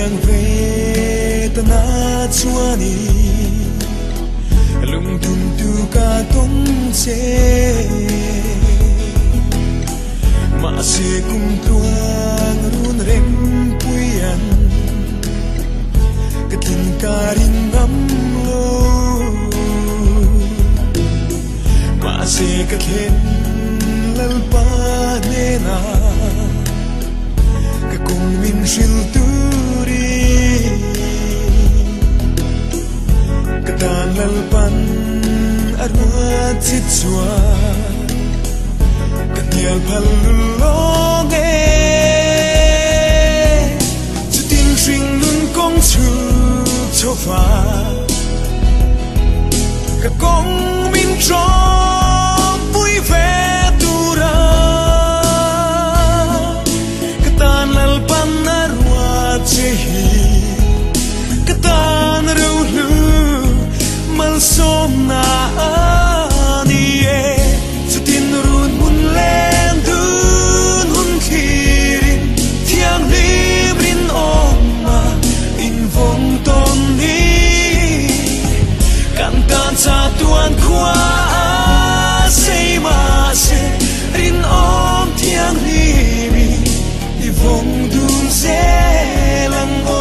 yang về ta na chua ni lung tum tu ka tong che ma se kum tuang run rem puyan katin karing ngam lo ma se kathen lal pa ne na ka kung min shil turi katan lal pan arwa chit chua katial phal lo ge chu ting shing nun kong chu cho fa ka kong min cho vui vẻ tu ra katan lal pan arwa che hi katan ru lu mal som na ni e chu tin run mun len dun hun khirin thiang lim rin om ma in vong ton ni kan tan sa tuan khwa sei ma se rin om thiang lim i vong dun se lang o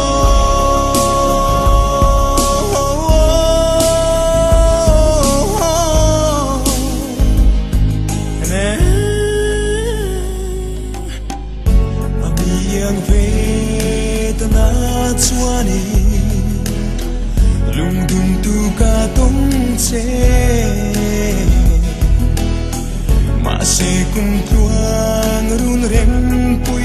chuani lung tum tu ka tong che ma se kum tuang run rem pui